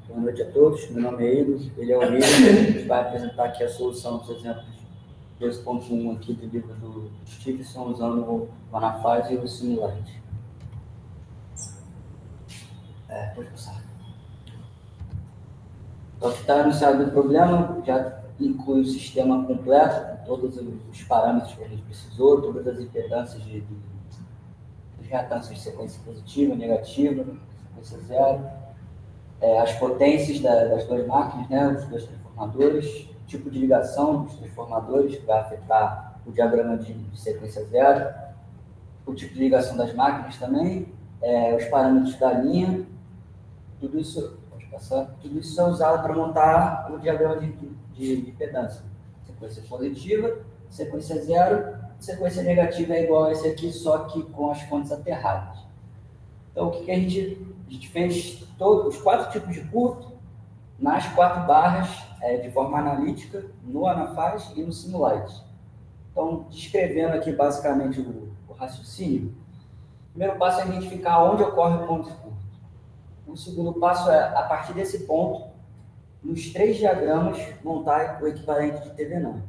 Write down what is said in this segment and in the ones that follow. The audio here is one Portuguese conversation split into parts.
Boa noite a todos, meu nome é Igor, ele é o Miro, a gente vai apresentar aqui a solução dos exemplos 2.1 aqui do livro do Stevenson, usando o Manafaz e o Simulate. Pode passar. Então, aqui está anunciado o problema, já inclui o sistema completo, com todos os parâmetros que a gente precisou, todas as impedâncias de reatâncias de sequência positiva, negativa, sequência zero, as potências das duas máquinas, né, os dois transformadores, tipo de ligação dos transformadores, que vai afetar o diagrama de sequência zero, o tipo de ligação das máquinas também, os parâmetros da linha, tudo isso, pode passar, tudo isso é usado para montar o diagrama de impedância. Sequência positiva, sequência zero, sequência negativa é igual a esse aqui, só que com as fontes aterradas. Então, o que a gente fez? Todos os 4 tipos de curto nas 4 barras de forma analítica, no Anafaz e no Simulate. Então, descrevendo aqui basicamente o raciocínio, o primeiro passo é identificar onde ocorre o ponto de curto. O segundo passo é, a partir desse ponto, nos 3 diagramas, montar o equivalente de Thevenin.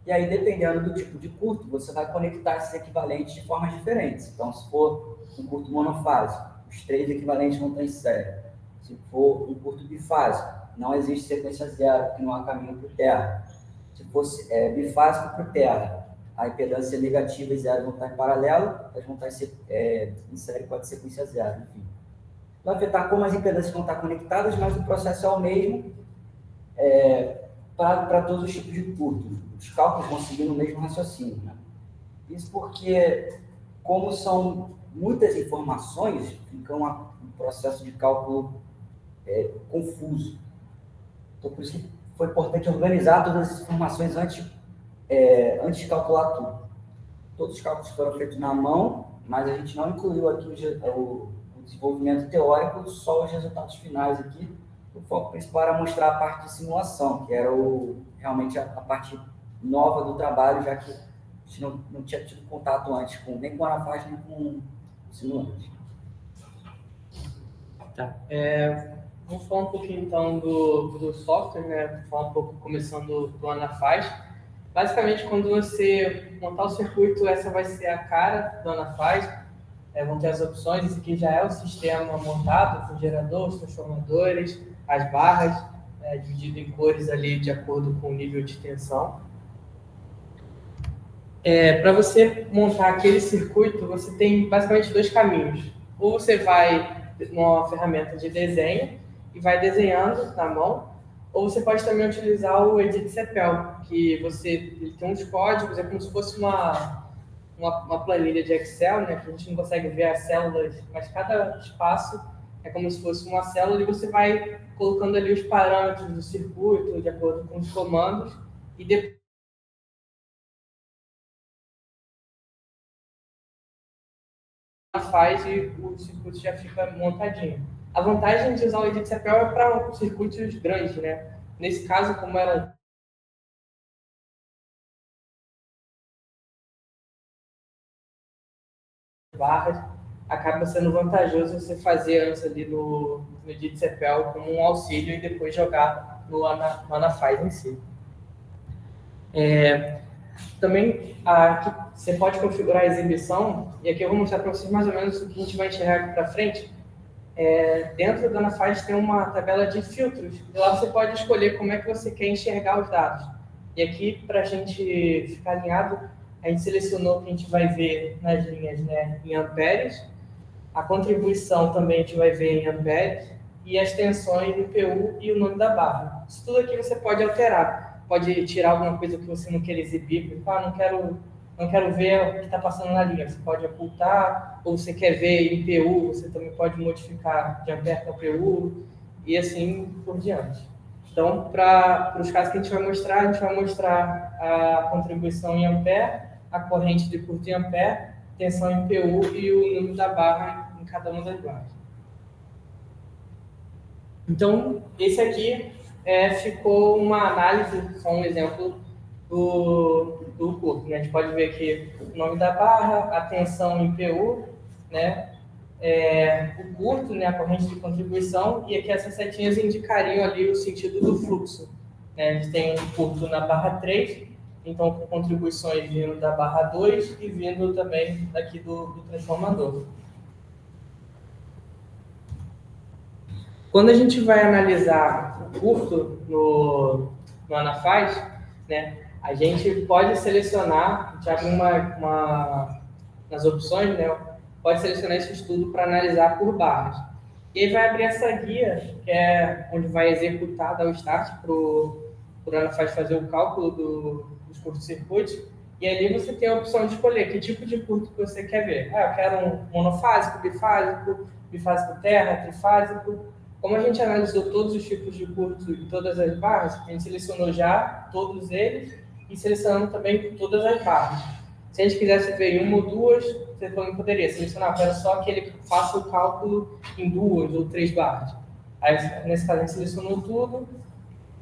E aí, dependendo do tipo de curto, você vai conectar esses equivalentes de formas diferentes. Então, se for um curto monofásico, os 3 equivalentes vão estar em série. Se for um curto bifásico, não existe sequência zero, porque não há caminho para o terra. Se fosse bifásico para o terra, a impedância negativa e zero vão estar em paralelo, elas vão estar em série com a de sequência zero, enfim. Vai afetar como as impedâncias vão estar conectadas, mas o processo é o mesmo para todos os tipos de curto. Os cálculos vão seguir no mesmo raciocínio, né? Isso porque, como são muitas informações, fica um processo de cálculo confuso. Então, por isso que foi importante organizar todas as informações antes de calcular tudo. Todos os cálculos foram feitos na mão, mas a gente não incluiu aqui o desenvolvimento teórico, só os resultados finais aqui. O foco principal era mostrar a parte de simulação, que era realmente a parte nova do trabalho, já que a gente não tinha tido contato antes nem com a Anafaz, nem com o simulante. Tá. Vamos falar um pouquinho então do software, né? Falar um pouco começando do Anafaz. Basicamente, quando você montar o circuito, essa vai ser a cara do Anafaz. Vão ter as opções. Esse aqui já é o sistema montado com gerador, os transformadores, as barras, dividido em cores ali de acordo com o nível de tensão. Para você montar aquele circuito, você tem basicamente 2 caminhos. Ou você vai numa ferramenta de desenho e vai desenhando na mão, ou você pode também utilizar o Edit Cepel, que ele tem uns códigos, é como se fosse uma planilha de Excel, né, que a gente não consegue ver as células, mas cada espaço é como se fosse uma célula e você vai colocando ali os parâmetros do circuito de acordo com os comandos e depois faz e o circuito já fica montadinho. A vantagem de usar o Edit Cepel é para circuitos grandes, né? Nesse caso, como era barras, acaba sendo vantajoso você fazer antes ali no Edit Cepel como um auxílio e depois jogar no Anafaz em si. Também aqui você pode configurar a exibição, e aqui eu vou mostrar para vocês mais ou menos o que a gente vai enxergar aqui para frente. Dentro da Anafaz tem uma tabela de filtros, e lá você pode escolher como é que você quer enxergar os dados. E aqui, para a gente ficar alinhado, a gente selecionou que a gente vai ver nas linhas, né, em amperes, a contribuição também a gente vai ver em amperes, e as tensões no PU e o nome da barra. Isso tudo aqui você pode alterar. Pode tirar alguma coisa que você não quer exibir, porque não quero ver o que está passando na linha. Você pode ocultar, ou você quer ver em PU, você também pode modificar de ampere para PU, e assim por diante. Então, para os casos que a gente vai mostrar a contribuição em ampere, a corrente de curto em ampere, tensão em PU e o número da barra em cada uma das barras. Então, esse aqui ficou uma análise, só um exemplo do curto, né? A gente pode ver aqui o nome da barra, a tensão em PU, né? o curto, né, a corrente de contribuição, e aqui essas setinhas indicariam ali o sentido do fluxo. Né? A gente tem um curto na barra 3, então com contribuições vindo da barra 2 e vindo também daqui do transformador. Quando a gente vai analisar o curto no Anafaz, né, a gente pode selecionar, a gente abre nas opções, né, pode selecionar esse estudo para analisar por barras. E aí vai abrir essa guia, que é onde vai executar, dar o start para o Anafaz fazer o cálculo dos curtos-circuitos. E ali você tem a opção de escolher que tipo de curto que você quer ver. Eu quero um monofásico, bifásico terra, trifásico. Como a gente analisou todos os tipos de curto e todas as barras, a gente selecionou já todos eles e selecionamos também todas as barras. Se a gente quisesse ver em uma ou duas, você também poderia selecionar, quero só que ele faça o cálculo em 2 ou 3 barras. Aí, nesse caso, a gente selecionou tudo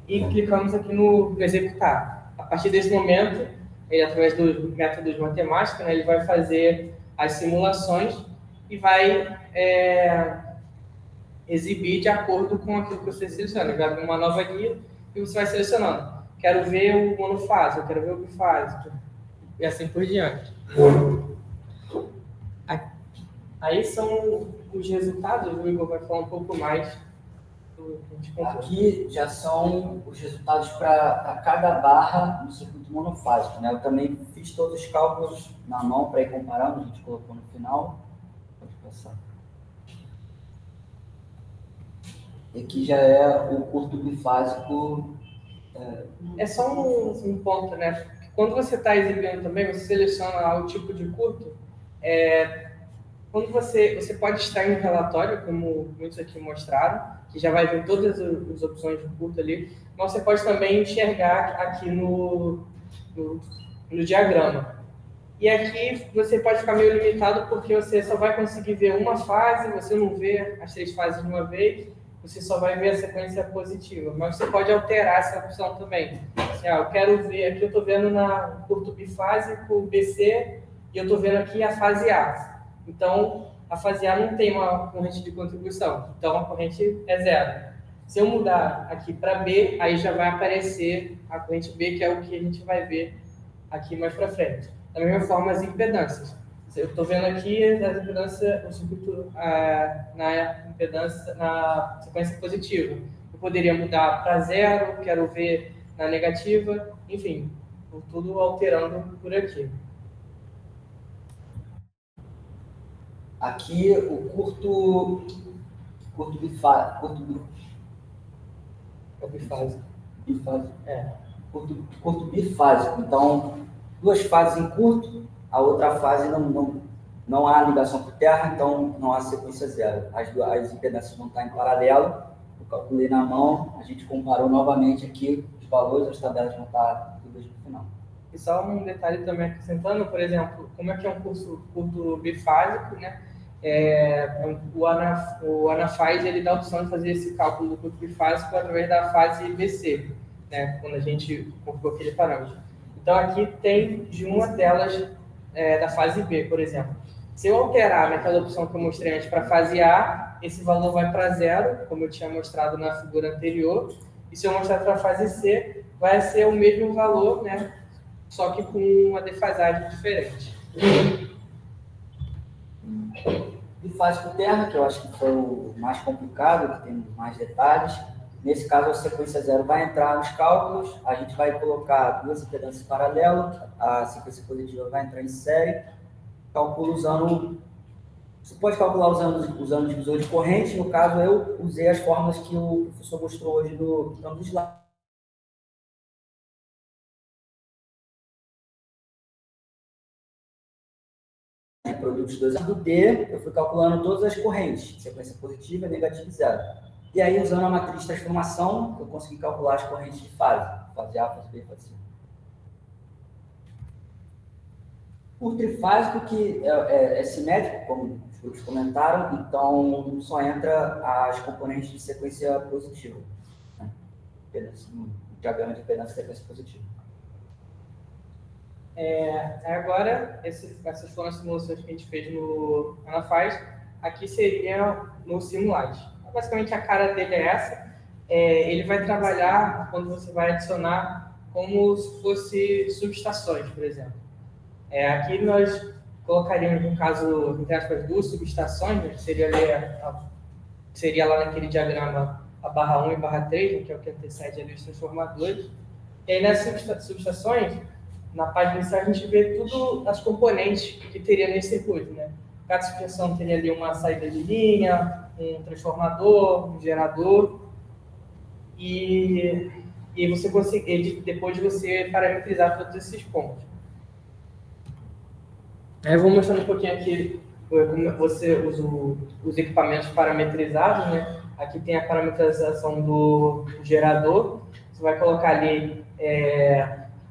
e clicamos aqui no executar. A partir desse momento, ele, através dos métodos matemáticos, né, ele vai fazer as simulações e vai exibir de acordo com aquilo que você seleciona. Ele vai abrir uma nova guia e você vai selecionando. Quero ver o monofásico, quero ver o bifásico, e assim por diante. Aí são os resultados, o Igor vai falar um pouco mais do que a gente contou. Aqui já são os resultados para cada barra no circuito monofásico, né? Eu também fiz todos os cálculos na mão para ir comparando, a gente colocou no final. Pode passar. E aqui já é o curto bifásico. É só um ponto, né? Quando você está exibindo também, você seleciona o tipo de curto. Quando você pode extrair um relatório, como muitos aqui mostraram, que já vai ver todas as opções de curto ali, mas você pode também enxergar aqui no diagrama. E aqui você pode ficar meio limitado porque você só vai conseguir ver uma fase, você não vê as 3 fases de uma vez, você só vai ver a sequência positiva. Mas você pode alterar essa opção também. Assim, eu quero ver, aqui eu estou vendo na curto bifásico, BC, e eu estou vendo aqui a fase A. Então, a fase A não tem uma corrente de contribuição, então a corrente é 0. Se eu mudar aqui para B, aí já vai aparecer a corrente B, que é o que a gente vai ver aqui mais para frente. Da mesma forma, as impedâncias. Eu estou vendo aqui as impedâncias, o circuito na impedância, na sequência positiva. Eu poderia mudar para 0, quero ver na negativa, enfim, tudo alterando por aqui. Aqui o curto bifásico. É o bifásico. Curto bifásico. Então, 2 fases em curto, a outra fase não há ligação por terra, então não há sequência 0. As impedâncias vão estar em paralelo. Eu calculei na mão, a gente comparou novamente aqui os valores, as tabelas vão estar todas no final. E só um detalhe também acrescentando, por exemplo, como é que é um curto bifásico, né? O Anafaz ele dá a opção de fazer esse cálculo do curto bifásico através da fase BC, né? Quando a gente configurou aquele parâmetro. Então aqui tem de uma delas da fase B, por exemplo. Se eu alterar naquela opção que eu mostrei antes para a fase A, esse valor vai para 0, como eu tinha mostrado na figura anterior. E se eu mostrar para a fase C, vai ser o mesmo valor, né? Só que com uma defasagem diferente. Bifásico terra, que eu acho que foi o mais complicado, que tem mais detalhes. Nesse caso, a sequência 0 vai entrar nos cálculos, a gente vai colocar 2 impedâncias paralelas, a sequência positiva vai entrar em série, calcula usando... Você pode calcular usando divisor de corrente, no caso eu usei as fórmulas que o professor mostrou hoje no slide. Produtos 2 do D, eu fui calculando todas as correntes, sequência positiva, negativa e 0. E aí, usando a matriz de transformação, eu consegui calcular as correntes de fase A, fase B, fase C. O trifásico, que é simétrico, como os grupos comentaram, então só entra as componentes de sequência positiva. Né? No diagrama de impedância de sequência positiva. Agora, essas foram as simulações que a gente fez no Anafaz. aqui seria no Simulate. Basicamente, a cara dele é essa. Ele vai trabalhar quando você vai adicionar como se fosse subestações, por exemplo. Aqui nós colocaríamos, no caso, entre aspas, duas subestações, né, que seria lá naquele diagrama a barra 1 e barra 3, né, que é o que antecede ali os transformadores. E aí, nessas subestações, na página inicial, a gente vê tudo as componentes que teria nesse circuito, né? Cada subestação teria ali uma saída de linha, um transformador, um gerador, e você consegue, depois de você parametrizar todos esses pontos. Aí eu vou mostrando um pouquinho aqui como você usa os equipamentos parametrizados, né? Aqui tem a parametrização do gerador. Você vai colocar ali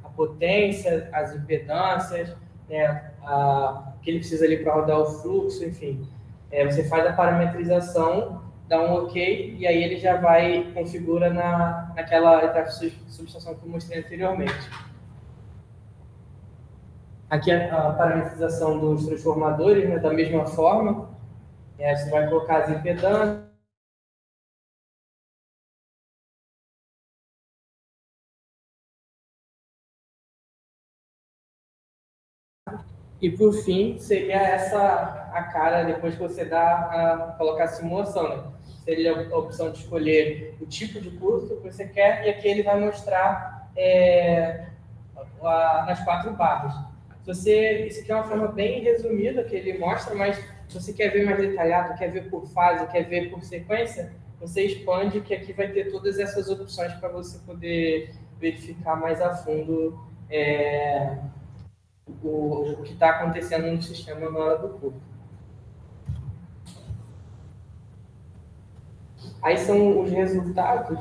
a potência, as impedâncias, né? O que ele precisa ali para rodar o fluxo, enfim. Você faz a parametrização, dá um OK, e aí ele já vai configura naquela etapa de subestação que eu mostrei anteriormente. Aqui a parametrização dos transformadores, né, da mesma forma. Você vai colocar as impedâncias. E por fim, seria a cara, depois que você colocar a simulação, né? Seria a opção de escolher o tipo de curso que você quer, e aqui ele vai mostrar nas 4 barras. Isso aqui é uma forma bem resumida que ele mostra, mas se você quer ver mais detalhado, quer ver por fase, quer ver por sequência, você expande, que aqui vai ter todas essas opções para você poder verificar mais a fundo o que está acontecendo no sistema na hora do curso. Aí são os resultados,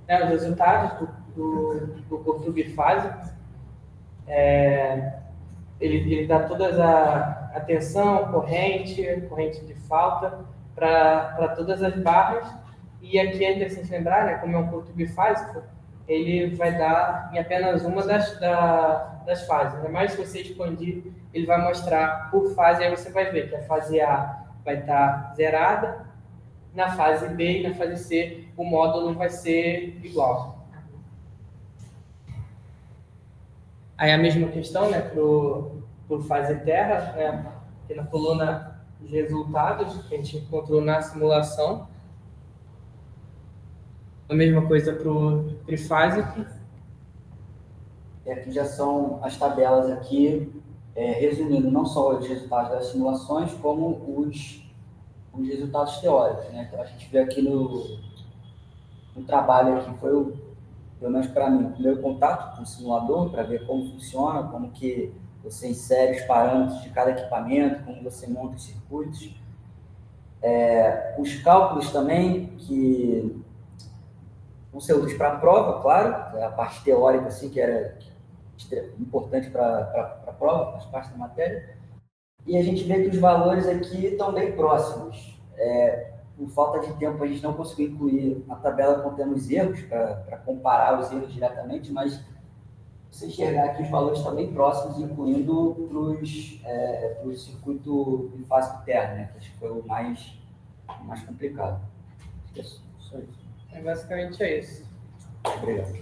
né, do curso bifásico. Ele dá toda a tensão, corrente de falta para todas as barras. E aqui é interessante lembrar, né, como é um curto bifásico, ele vai dar em apenas uma das fases. Ainda mais se você expandir, ele vai mostrar por fase, aí você vai ver que a fase A vai estar zerada, na fase B e na fase C o módulo vai ser igual. Aí a mesma questão, né, por fase terra, né, aqui na coluna de resultados que a gente encontrou na simulação. A mesma coisa para o trifásico. Aqui já são as tabelas aqui, resumindo não só os resultados das simulações, como os resultados teóricos, né? Então a gente vê aqui no trabalho aqui, foi pelo menos para mim, o primeiro contato com o simulador, para ver como funciona, como que você insere os parâmetros de cada equipamento, como você monta os circuitos. Os cálculos também, que vão ser úteis para a prova, claro, a parte teórica, assim, que era importante para a prova, faz parte da matéria. E a gente vê que os valores aqui estão bem próximos. Por falta de tempo, a gente não conseguiu incluir a tabela contendo os erros, para comparar os erros diretamente, mas você enxergar que os valores estão bem próximos, incluindo para o circuito bifásico terra, né, que acho que foi o mais complicado. Isso. Basicamente é isso. Obrigado.